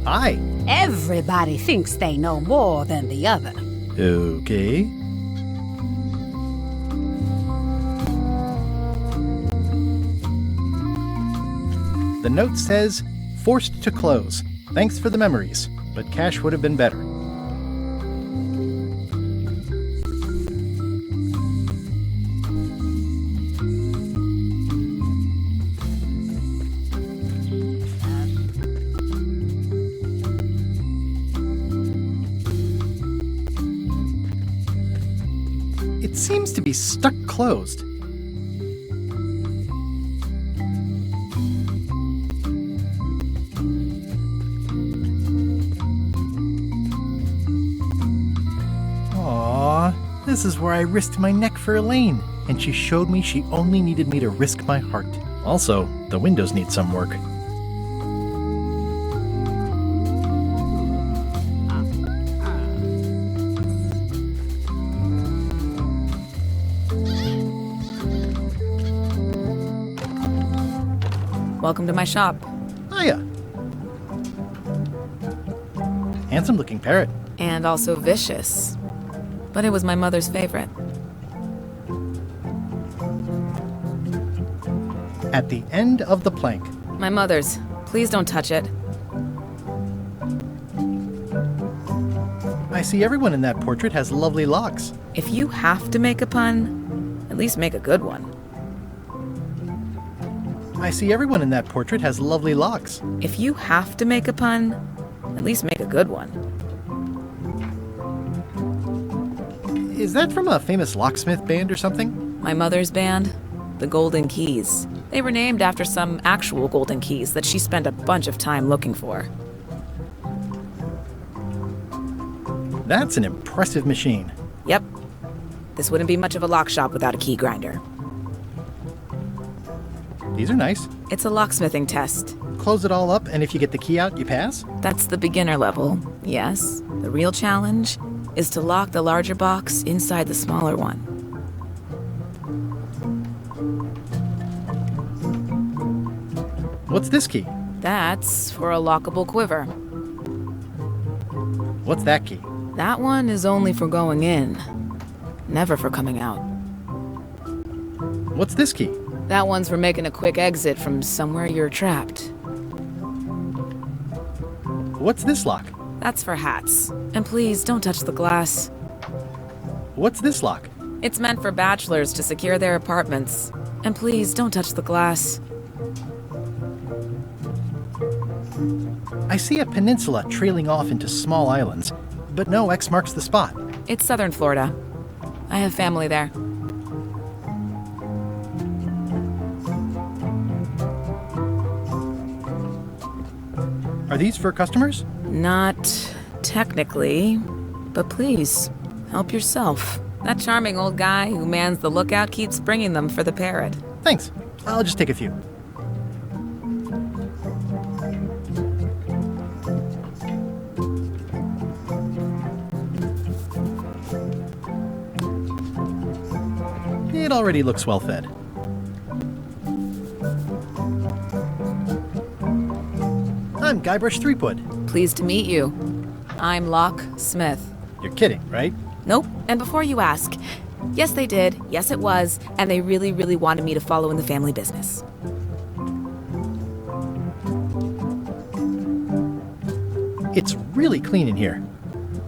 Hi. Everybody thinks they know more than the other. Okay. The note says, forced to close. Thanks for the memories, but cash would have been better. It seems to be stuck closed. Aww, this is where I risked my neck for Elaine, and she showed me she only needed me to risk my heart. Also, the windows need some work. Welcome to my shop. Hiya. Handsome looking parrot. And also vicious. But it was my mother's favorite. At the end of the plank. My mother's. Please don't touch it. I see everyone in that portrait has lovely locks. If you have to make a pun, at least make a good one. I see everyone in that portrait has lovely locks. If you have to make a pun, at least make a good one. Is that from a famous locksmith band or something? My mother's band, the Golden Keys. They were named after some actual golden keys that she spent a bunch of time looking for. That's an impressive machine. Yep. This wouldn't be much of a lock shop without a key grinder. These are nice. It's a locksmithing test. Close it all up, and if you get the key out, you pass? That's the beginner level, yes. The real challenge is to lock the larger box inside the smaller one. What's this key? That's for a lockable quiver. What's that key? That one is only for going in, never for coming out. What's this key? That one's for making a quick exit from somewhere you're trapped. What's this lock? That's for hats. And please, don't touch the glass. What's this lock? It's meant for bachelors to secure their apartments. And please, don't touch the glass. I see a peninsula trailing off into small islands, but no X marks the spot. It's southern Florida. I have family there. Are these for customers? Not technically, but please, help yourself. That charming old guy who mans the lookout keeps bringing them for the parrot. Thanks. I'll just take a few. It already looks well fed. I'm Guybrush Threepwood. Pleased to meet you. I'm Locke Smith. You're kidding, right? Nope. And before you ask, yes, they did. Yes, it was. And they really, really wanted me to follow in the family business. It's really clean in here.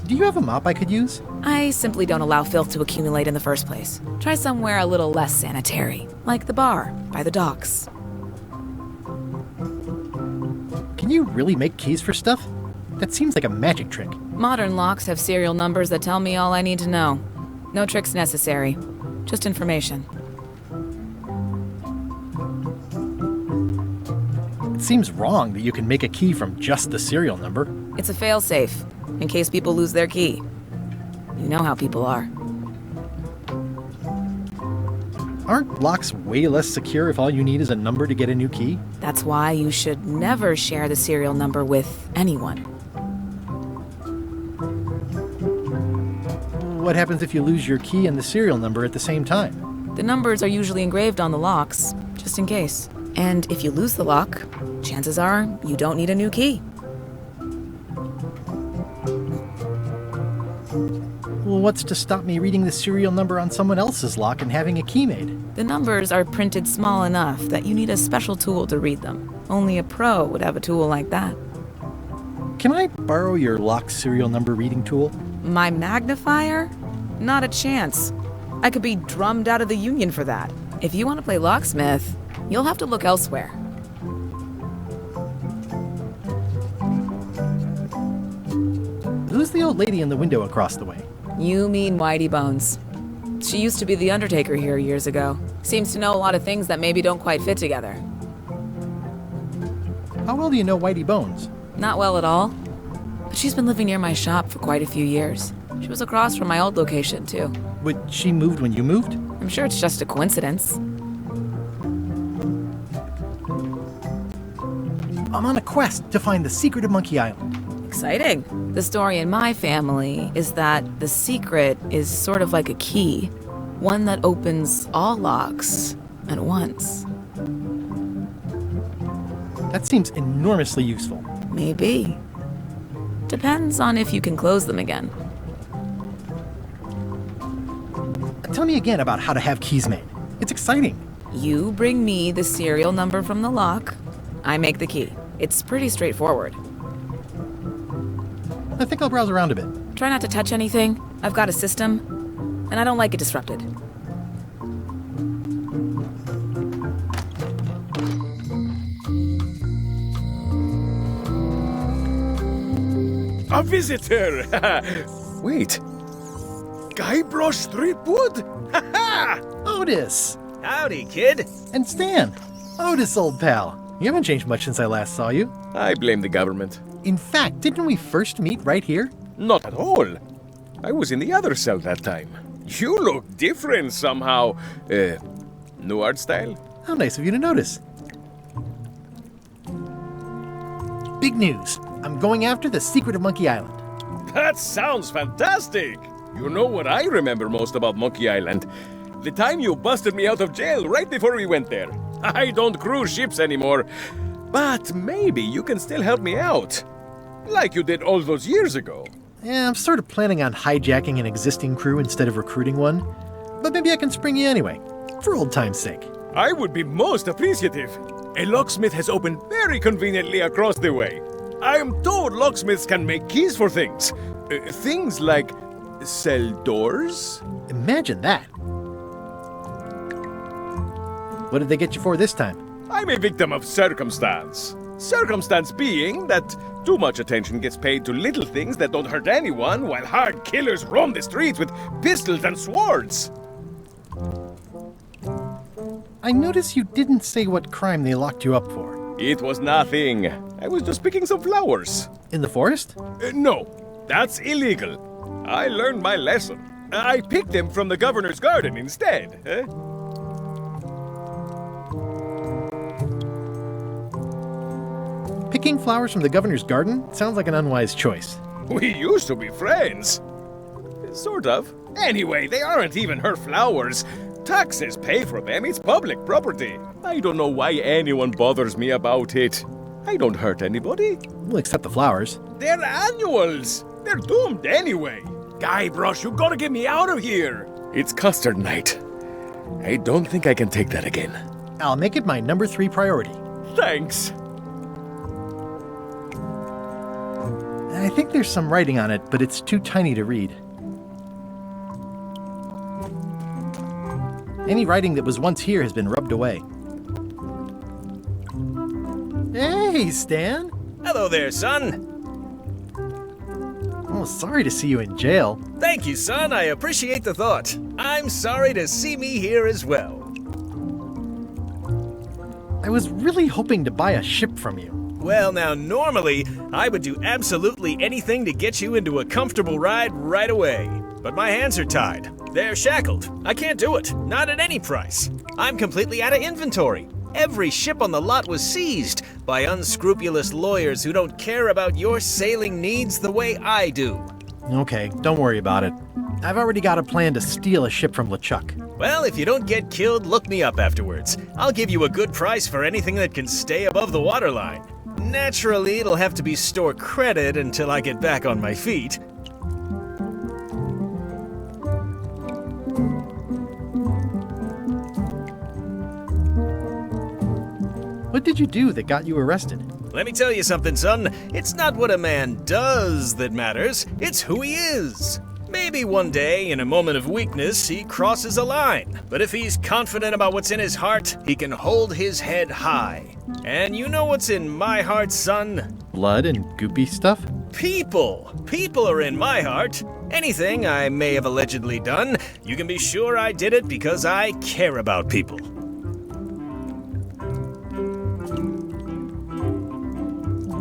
Do you have a mop I could use? I simply don't allow filth to accumulate in the first place. Try somewhere a little less sanitary, like the bar by the docks. Can you really make keys for stuff? That seems like a magic trick. Modern locks have serial numbers that tell me all I need to know. No tricks necessary, just information. It seems wrong that you can make a key from just the serial number. It's a fail-safe, in case people lose their key. You know how people are. Aren't locks way less secure if all you need is a number to get a new key? That's why you should never share the serial number with anyone. What happens if you lose your key and the serial number at the same time? The numbers are usually engraved on the locks, just in case. And if you lose the lock, chances are you don't need a new key. Well, what's to stop me reading the serial number on someone else's lock and having a key made? The numbers are printed small enough that you need a special tool to read them. Only a pro would have a tool like that. Can I borrow your lock serial number reading tool? My magnifier? Not a chance. I could be drummed out of the union for that. If you want to play locksmith, you'll have to look elsewhere. Who's the old lady in the window across the way? You mean Whitey Bones. She used to be the undertaker here years ago. Seems to know a lot of things that maybe don't quite fit together. How well do you know Whitey Bones? Not well at all. But she's been living near my shop for quite a few years. She was across from my old location, too. But she moved when you moved? I'm sure it's just a coincidence. I'm on a quest to find the secret of Monkey Island. Exciting. The story in my family is that the secret is sort of like a key. One that opens all locks at once. That seems enormously useful. Maybe. Depends on if you can close them again. Tell me again about how to have keys made. It's exciting. You bring me the serial number from the lock. I make the key. It's pretty straightforward. I think I'll browse around a bit. Try not to touch anything. I've got a system, and I don't like it disrupted. A visitor! Wait. Guybrush Threepwood? Ha-ha! Otis! Howdy, kid. And Stan! Otis, old pal. You haven't changed much since I last saw you. I blame the government. In fact, didn't we first meet right here? Not at all. I was in the other cell that time. You look different somehow. New art style? How nice of you to notice. Big news. I'm going after the secret of Monkey Island. That sounds fantastic! You know what I remember most about Monkey Island? The time you busted me out of jail right before we went there. I don't cruise ships anymore, but maybe you can still help me out. Like you did all those years ago. Yeah, I'm sort of planning on hijacking an existing crew instead of recruiting one. But maybe I can spring you anyway, for old time's sake. I would be most appreciative. A locksmith has opened very conveniently across the way. I am told locksmiths can make keys for things. Things like cell doors? Imagine that. What did they get you for this time? I'm a victim of circumstance. Circumstance being that too much attention gets paid to little things that don't hurt anyone, while hard killers roam the streets with pistols and swords. I notice you didn't say what crime they locked you up for. It was nothing. I was just picking some flowers. In the forest? No, that's illegal. I learned my lesson. I picked them from the governor's garden instead. Picking flowers from the governor's garden sounds like an unwise choice. We used to be friends. Sort of. Anyway, they aren't even her flowers. Taxes pay for them. It's public property. I don't know why anyone bothers me about it. I don't hurt anybody. We'll accept the flowers. They're annuals. They're doomed anyway. Guybrush, you gotta get me out of here. It's custard night. I don't think I can take that again. I'll make it my number 3 priority. Thanks. I think there's some writing on it, but it's too tiny to read. Any writing that was once here has been rubbed away. Hey, Stan! Hello there, son. Oh, sorry to see you in jail. Thank you, son. I appreciate the thought. I'm sorry to see me here as well. I was really hoping to buy a ship from you. Well, now, normally, I would do absolutely anything to get you into a comfortable ride right away. But my hands are tied. They're shackled. I can't do it. Not at any price. I'm completely out of inventory. Every ship on the lot was seized by unscrupulous lawyers who don't care about your sailing needs the way I do. Okay, don't worry about it. I've already got a plan to steal a ship from LeChuck. Well, if you don't get killed, look me up afterwards. I'll give you a good price for anything that can stay above the waterline. Naturally, it'll have to be store credit until I get back on my feet. What did you do that got you arrested? Let me tell you something, son. It's not what a man does that matters, it's who he is. Maybe one day, in a moment of weakness, he crosses a line. But if he's confident about what's in his heart, he can hold his head high. And you know what's in my heart, son? Blood and goopy stuff? People. People are in my heart. Anything I may have allegedly done, you can be sure I did it because I care about people.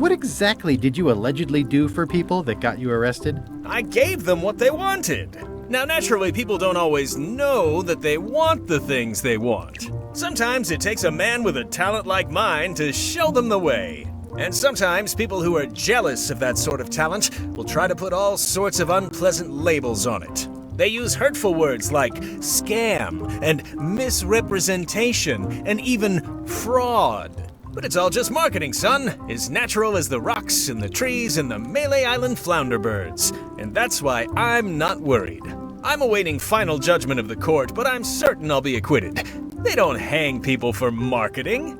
What exactly did you allegedly do for people that got you arrested? I gave them what they wanted. Now, naturally, people don't always know that they want the things they want. Sometimes it takes a man with a talent like mine to show them the way. And sometimes people who are jealous of that sort of talent will try to put all sorts of unpleasant labels on it. They use hurtful words like scam and misrepresentation and even fraud. But it's all just marketing, son. As natural as the rocks and the trees and the Malay Island flounder birds. And that's why I'm not worried. I'm awaiting final judgment of the court, but I'm certain I'll be acquitted. They don't hang people for marketing.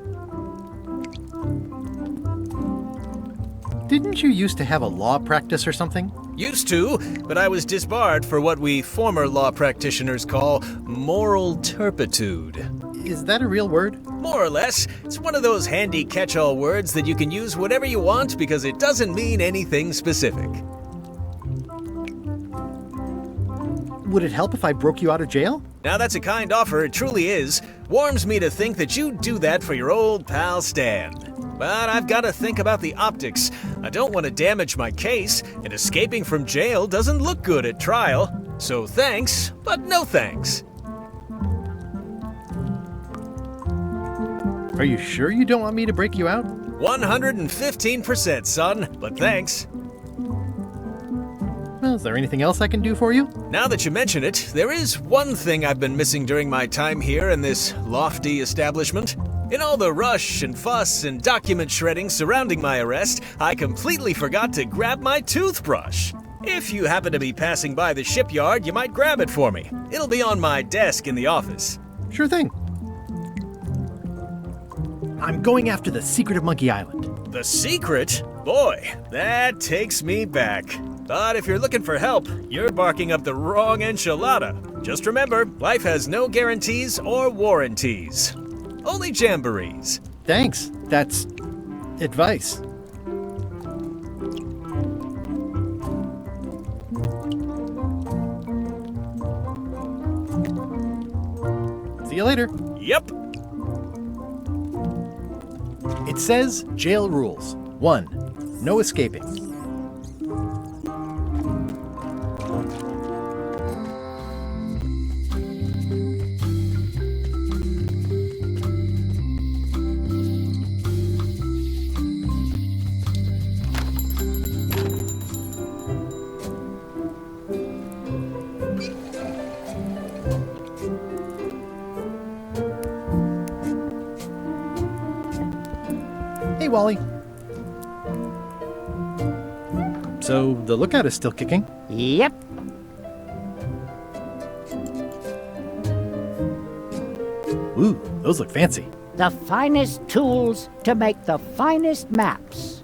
Didn't you used to have a law practice or something? Used to, but I was disbarred for what we former law practitioners call moral turpitude. Is that a real word? More or less. It's one of those handy catch-all words that you can use whatever you want because it doesn't mean anything specific. Would it help if I broke you out of jail? Now that's a kind offer, it truly is. Warms me to think that you'd do that for your old pal Stan. But I've got to think about the optics. I don't want to damage my case, and escaping from jail doesn't look good at trial. So thanks, but no thanks. Are you sure you don't want me to break you out? 115%, son, but thanks. Well, is there anything else I can do for you? Now that you mention it, there is one thing I've been missing during my time here in this lofty establishment. In all the rush and fuss and document shredding surrounding my arrest, I completely forgot to grab my toothbrush. If you happen to be passing by the shipyard, you might grab it for me. It'll be on my desk in the office. Sure thing. I'm going after the secret of Monkey Island. The secret? Boy, that takes me back. But if you're looking for help, you're barking up the wrong enchilada. Just remember, life has no guarantees or warranties. Only jamborees. Thanks. That's advice. See you later. Yep. It says jail rules. 1. No escaping. Hey, Wally. So, the lookout is still kicking? Yep. Ooh, those look fancy. The finest tools to make the finest maps.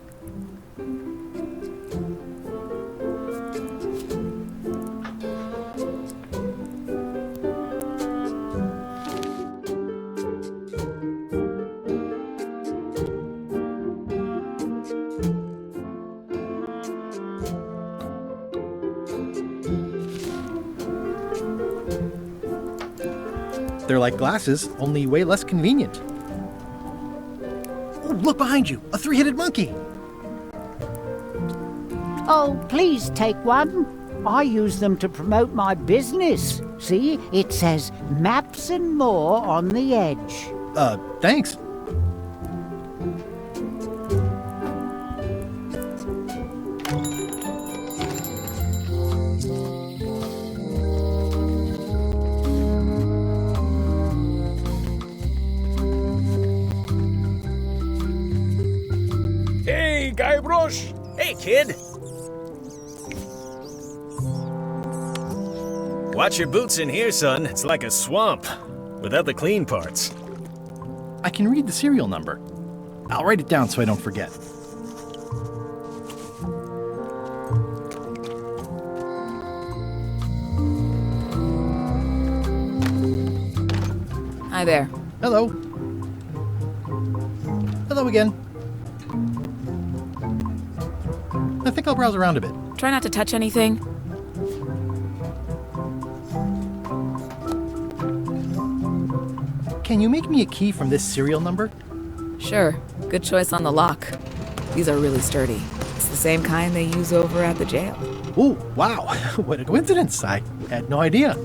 They're like glasses, only way less convenient. Oh, look behind you! A three-headed monkey! Oh, please take one. I use them to promote my business. See, it says maps and more on the edge. Thanks. Hey, Guy Brosh! Hey, kid. Watch your boots in here, son. It's like a swamp, without the clean parts. I can read the serial number. I'll write it down so I don't forget. Hi there. Hello. Hello again. I think I'll browse around a bit. Try not to touch anything. Can you make me a key from this serial number? Sure. Good choice on the lock. These are really sturdy. It's the same kind they use over at the jail. Ooh, wow. What a coincidence. I had no idea.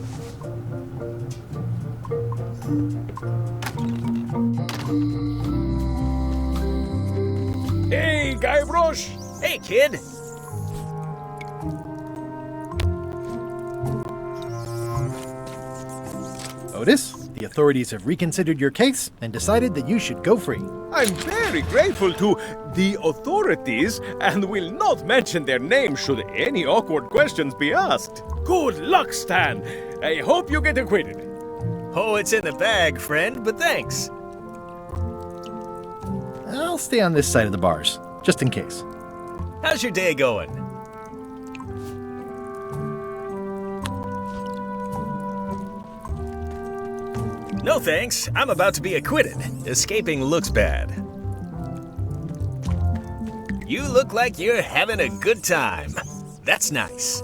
Hey, Guybrush! Hey, kid! Otis, the authorities have reconsidered your case and decided that you should go free. I'm very grateful to the authorities and will not mention their name should any awkward questions be asked. Good luck, Stan. I hope you get acquitted. Oh, it's in the bag, friend, but thanks. I'll stay on this side of the bars, just in case. How's your day going? No thanks, I'm about to be acquitted. Escaping looks bad. You look like you're having a good time. That's nice.